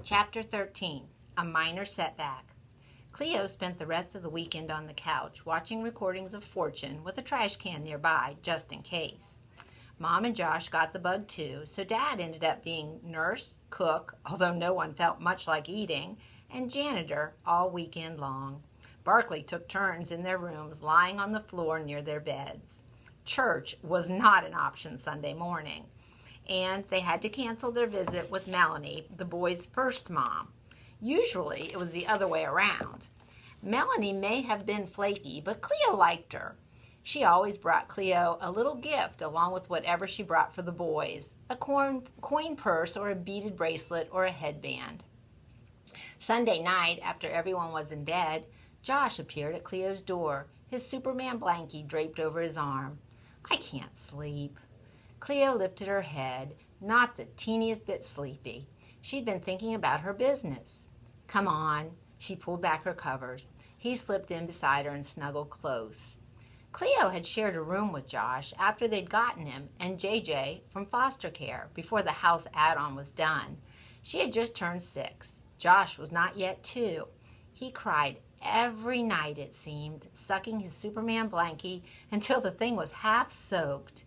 Chapter 13, A Minor Setback. Cleo spent the rest of the weekend on the couch, watching recordings of Fortune with a trash can nearby, just in case. Mom and Josh got the bug too, so Dad ended up being nurse, cook, although no one felt much like eating, and janitor all weekend long. Barkley took turns in their rooms, lying on the floor near their beds. Church was not an option Sunday morning, and they had to cancel their visit with Melanie, the boys' first mom. Usually it was the other way around. Melanie may have been flaky, but Cleo liked her. She always brought Cleo a little gift along with whatever she brought for the boys, a coin purse or a beaded bracelet or a headband. Sunday night, after everyone was in bed, Josh appeared at Cleo's door, his Superman blankie draped over his arm. "I can't sleep." Cleo lifted her head, not the teeniest bit sleepy. She'd been thinking about her business. "Come on." She pulled back her covers. He slipped in beside her and snuggled close. Cleo had shared a room with Josh after they'd gotten him and JJ from foster care before the house add-on was done. She had just turned 6. Josh was not yet 2. He cried every night, it seemed, sucking his Superman blankie until the thing was half soaked.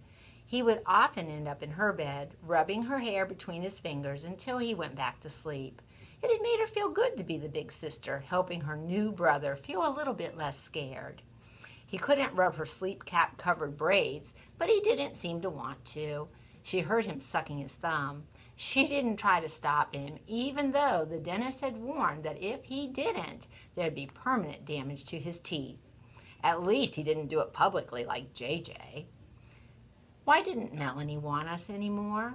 He would often end up in her bed, rubbing her hair between his fingers until he went back to sleep. It had made her feel good to be the big sister, helping her new brother feel a little bit less scared. He couldn't rub her sleep-cap-covered braids, but he didn't seem to want to. She heard him sucking his thumb. She didn't try to stop him, even though the dentist had warned that if he didn't, there'd be permanent damage to his teeth. At least he didn't do it publicly like JJ. Why didn't Melanie want us anymore?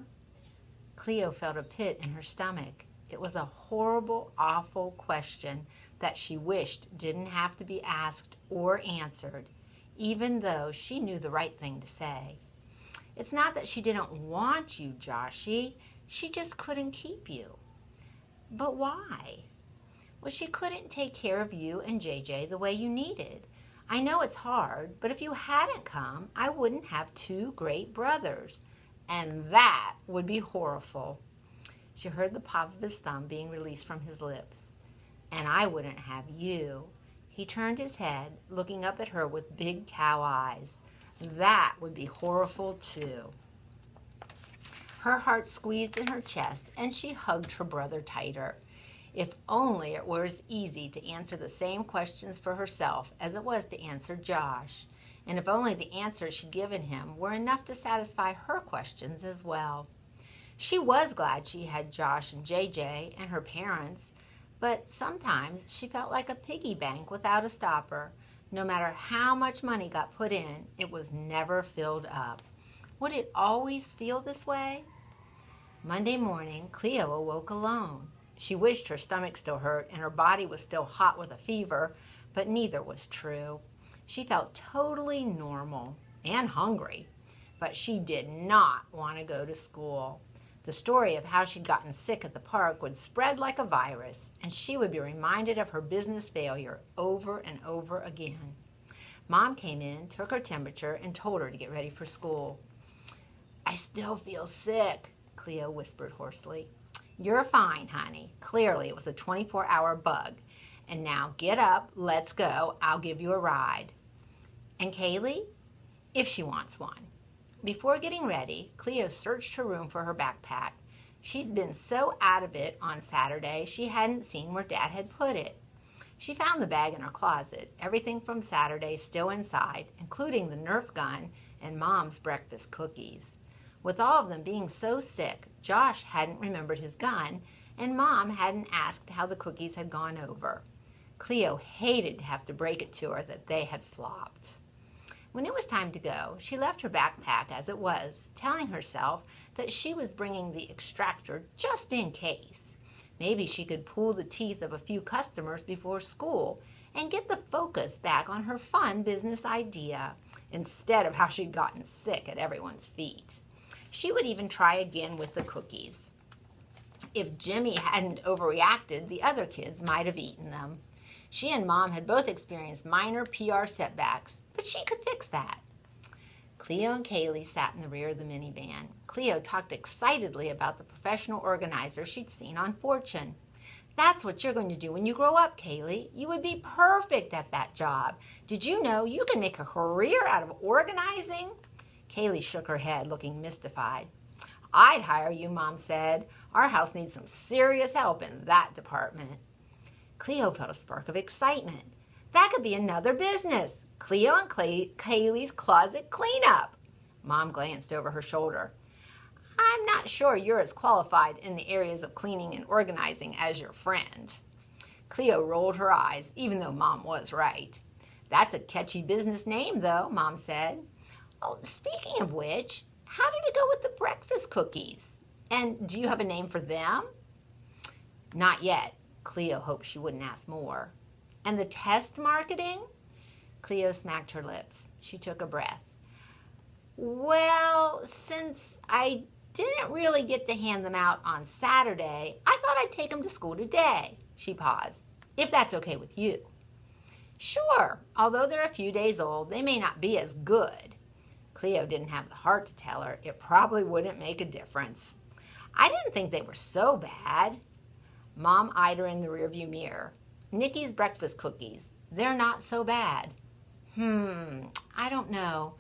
Cleo felt a pit in her stomach. It was a horrible, awful question that she wished didn't have to be asked or answered, even though she knew the right thing to say. "It's not that she didn't want you, Joshy. She just couldn't keep you." "But why?" "Well, she couldn't take care of you and JJ the way you needed. I know it's hard, but if you hadn't come, I wouldn't have 2 great brothers. And that would be horrible." She heard the pop of his thumb being released from his lips. "And I wouldn't have you." He turned his head, looking up at her with big cow eyes. "That would be horrible too." Her heart squeezed in her chest, and she hugged her brother tighter. If only it were as easy to answer the same questions for herself as it was to answer Josh, and if only the answers she'd given him were enough to satisfy her questions as well. She was glad she had Josh and JJ and her parents, but sometimes she felt like a piggy bank without a stopper. No matter how much money got put in, it was never filled up. Would it always feel this way? Monday morning, Cleo awoke alone. She wished her stomach still hurt and her body was still hot with a fever, but neither was true. She felt totally normal and hungry, but she did not want to go to school. The story of how she'd gotten sick at the park would spread like a virus, and she would be reminded of her business failure over and over again. Mom came in, took her temperature, and told her to get ready for school. "I still feel sick," Cleo whispered hoarsely. "You're fine, honey. Clearly it was a 24-hour bug. And now get up, let's go. I'll give you a ride." "And Kaylee?" "If she wants one." Before getting ready, Cleo searched her room for her backpack. She'd been so out of it on Saturday she hadn't seen where Dad had put it. She found the bag in her closet, everything from Saturday still inside, including the Nerf gun and Mom's breakfast cookies. With all of them being so sick, Josh hadn't remembered his gun, and Mom hadn't asked how the cookies had gone over. Cleo hated to have to break it to her that they had flopped. When it was time to go, she left her backpack as it was, telling herself that she was bringing the extractor just in case. Maybe she could pull the teeth of a few customers before school and get the focus back on her fun business idea, instead of how she'd gotten sick at everyone's feet. She would even try again with the cookies. If Jimmy hadn't overreacted, the other kids might have eaten them. She and Mom had both experienced minor PR setbacks, but she could fix that. Cleo and Kaylee sat in the rear of the minivan. Cleo talked excitedly about the professional organizer she'd seen on Fortune. That's what you're going to do when you grow up, Kaylee. You would be perfect at that job. Did you know you can make a career out of organizing? Kaylee shook her head, looking mystified. I'd hire you, Mom said. Our house needs some serious help in that department. Cleo felt a spark of excitement. That could be another business. Cleo and Kaylee's closet cleanup. Mom glanced over her shoulder. I'm not sure you're as qualified in the areas of cleaning and organizing as your friend. Cleo rolled her eyes, even though Mom was right. That's a catchy business name, though, Mom said. Oh, speaking of which, how did it go with the breakfast cookies? And do you have a name for them? Not yet. Cleo hoped she wouldn't ask more. And the test marketing? Cleo smacked her lips. She took a breath. Well, since I didn't really get to hand them out on Saturday, I thought I'd take them to school today. She paused. If that's okay with you. Sure, although they're a few days old, they may not be as good. Cleo didn't have the heart to tell her it probably wouldn't make a difference. I didn't think they were so bad. Mom eyed her in the rearview mirror. Nikki's breakfast cookies. They're not so bad. I don't know.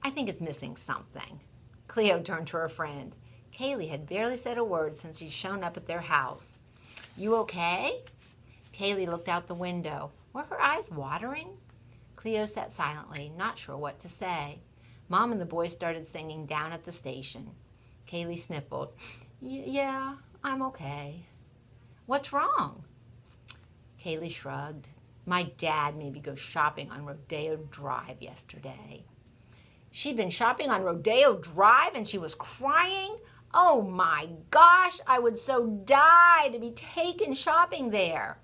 I think it's missing something. Cleo turned to her friend. Kaylee had barely said a word since she'd shown up at their house. You okay? Kaylee looked out the window. Were her eyes watering? Cleo sat silently, not sure what to say. Mom and the boys started singing Down at the Station. Kaylee sniffled. Yeah, I'm okay. What's wrong? Kaylee shrugged. My dad made me go shopping on Rodeo Drive yesterday. She'd been shopping on Rodeo Drive and she was crying? Oh my gosh, I would so die to be taken shopping there.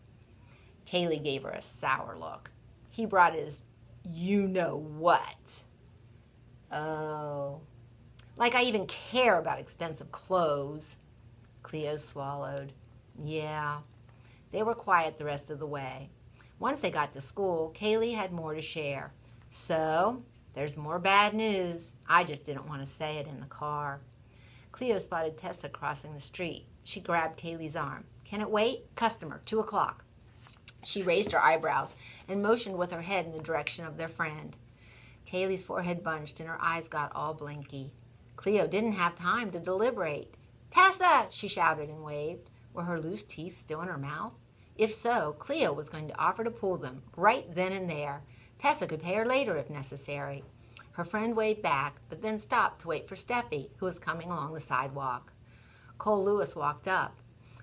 Kaylee gave her a sour look. He brought his you-know-what. Oh, like I even care about expensive clothes. Cleo swallowed. Yeah. They were quiet the rest of the way. Once they got to school, Kaylee had more to share. So, there's more bad news. I just didn't want to say it in the car. Cleo spotted Tessa crossing the street. She grabbed Kaylee's arm. Can it wait? Customer, 2 o'clock. She raised her eyebrows and motioned with her head in the direction of their friend. Kaylee's forehead bunched and her eyes got all blinky. Cleo didn't have time to deliberate. Tessa! She shouted and waved. Were her loose teeth still in her mouth? If so, Cleo was going to offer to pull them right then and there. Tessa could pay her later if necessary. Her friend waved back, but then stopped to wait for Steffi, who was coming along the sidewalk. Cole Lewis walked up.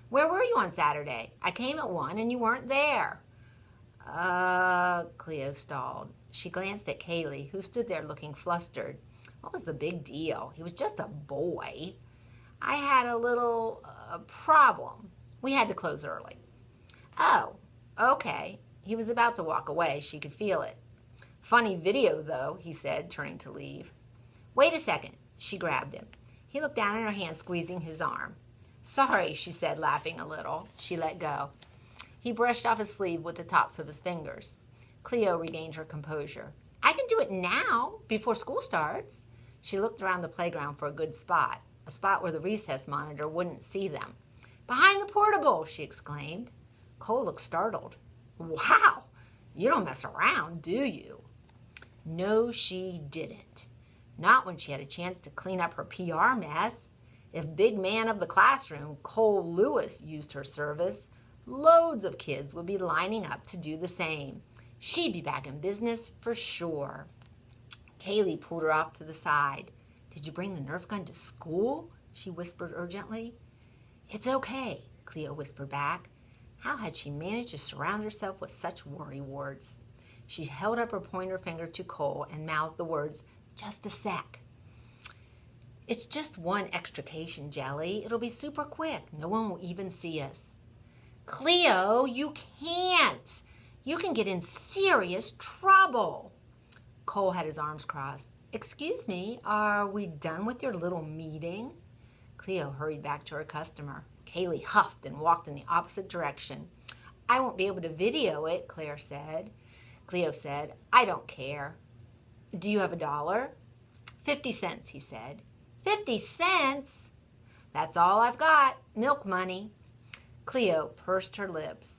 Where were you on Saturday? I came at 1 and you weren't there. Cleo stalled. She glanced at Kaylee, who stood there looking flustered. What was the big deal? He was just a boy. I had a little problem. We had to close early. Oh, okay. He was about to walk away. She could feel it. Funny video, though, he said, turning to leave. Wait a second. She grabbed him. He looked down at her hand, squeezing his arm. Sorry, she said, laughing a little. She let go. He brushed off his sleeve with the tops of his fingers. Cleo regained her composure. I can do it now, before school starts. She looked around the playground for a good spot, a spot where the recess monitor wouldn't see them. Behind the portable, she exclaimed. Cole looked startled. Wow, you don't mess around, do you? No, she didn't. Not when she had a chance to clean up her PR mess. If big man of the classroom, Cole Lewis, used her service, loads of kids would be lining up to do the same. She'd be back in business for sure. Kaylee pulled her off to the side. Did you bring the Nerf gun to school? She whispered urgently. It's okay, Cleo whispered back. How had she managed to surround herself with such worrywarts? She held up her pointer finger to Cole and mouthed the words, just a sec. It's just one extrication jelly. It'll be super quick. No one will even see us. Cleo, you can't. You can get in serious trouble. Cole had his arms crossed. Excuse me, are we done with your little meeting? Cleo hurried back to her customer. Kaylee huffed and walked in the opposite direction. I won't be able to video it, Cleo said. I don't care. Do you have $1? 50 cents, he said. 50 cents? That's all I've got. Milk money. Cleo pursed her lips.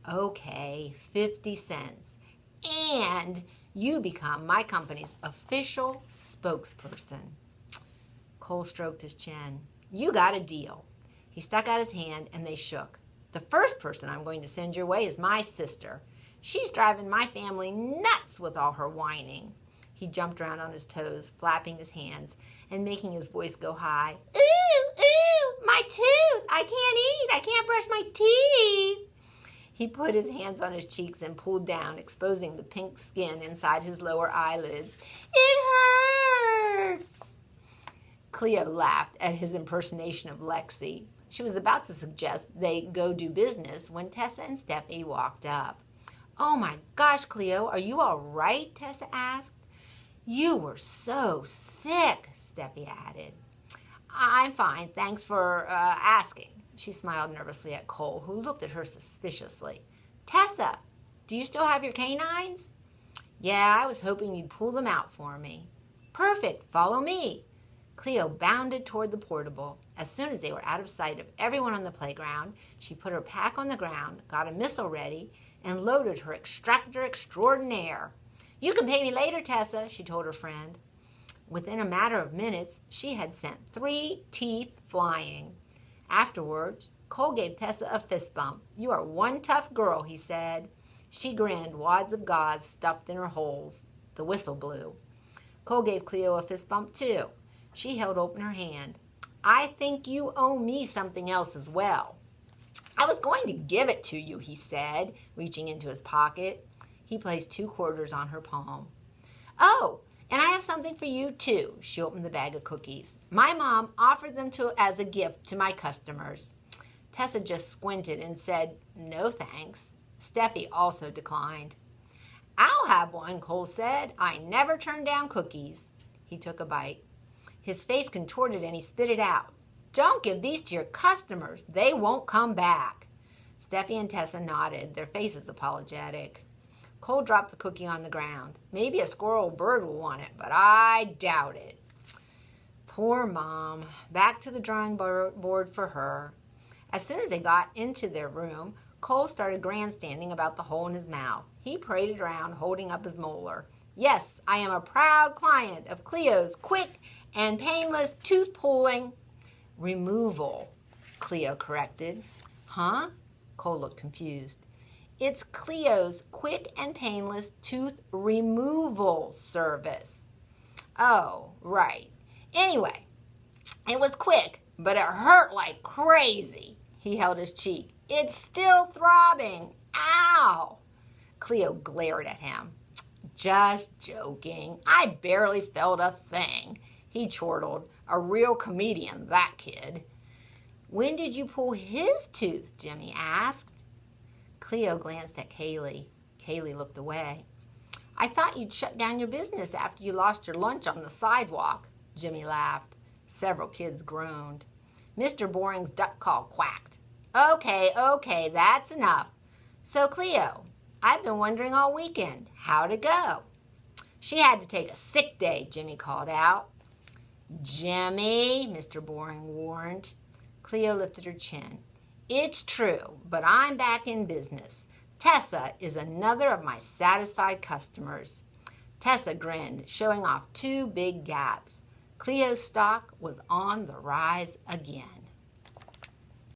Okay, 50 cents. And you become my company's official spokesperson. Cole stroked his chin. You got a deal. He stuck out his hand and they shook. The first person I'm going to send your way is my sister. She's driving my family nuts with all her whining. He jumped around on his toes, flapping his hands and making his voice go high. Ooh, ooh, my tooth! I can't eat! I can't brush my teeth! He put his hands on his cheeks and pulled down, exposing the pink skin inside his lower eyelids. It hurts! Cleo laughed at his impersonation of Lexi. She was about to suggest they go do business when Tessa and Steffi walked up. Oh my gosh, Cleo, are you all right? Tessa asked. You were so sick, Steffi added. I'm fine, thanks for asking. She smiled nervously at Cole, who looked at her suspiciously. Tessa, do you still have your canines? Yeah, I was hoping you'd pull them out for me. Perfect, follow me. Cleo bounded toward the portable. As soon as they were out of sight of everyone on the playground, she put her pack on the ground, got a missile ready, and loaded her extractor extraordinaire. You can pay me later, Tessa, she told her friend. Within a matter of minutes, she had sent 3 teeth flying. Afterwards, Cole gave Tessa a fist bump. You are one tough girl, he said. She grinned, wads of gauze stuffed in her holes. The whistle blew. Cole gave Cleo a fist bump, too. She held open her hand. I think you owe me something else as well. I was going to give it to you, he said, reaching into his pocket. He placed 2 quarters on her palm. Oh, and I have something for you, too. She opened the bag of cookies. My mom offered them as a gift to my customers. Tessa just squinted and said, no thanks. Steffi also declined. I'll have one, Cole said. I never turn down cookies. He took a bite. His face contorted and he spit it out. Don't give these to your customers. They won't come back. Steffi and Tessa nodded, their faces apologetic. Cole dropped the cookie on the ground. Maybe a squirrel or bird will want it, but I doubt it. Poor Mom. Back to the drawing board for her. As soon as they got into their room, Cole started grandstanding about the hole in his mouth. He paraded around holding up his molar. Yes, I am a proud client of Cleo's quick and painless tooth pulling removal, Cleo corrected. Huh? Cole looked confused. It's Cleo's quick and painless tooth removal service. Oh, right. Anyway, it was quick, but it hurt like crazy. He held his cheek. It's still throbbing. Ow! Cleo glared at him. Just joking. I barely felt a thing. He chortled. A real comedian, that kid. When did you pull his tooth? Jimmy asked. Cleo glanced at Kaylee. Kaylee looked away. I thought you'd shut down your business after you lost your lunch on the sidewalk. Jimmy laughed. Several kids groaned. Mr. Boring's duck call quacked. Okay, that's enough. So, Cleo, I've been wondering all weekend, how'd it go? She had to take a sick day, Jimmy called out. Jimmy, Mr. Boring warned. Cleo lifted her chin. It's true, but I'm back in business. Tessa is another of my satisfied customers. Tessa grinned, showing off 2 big gaps. Cleo's stock was on the rise again.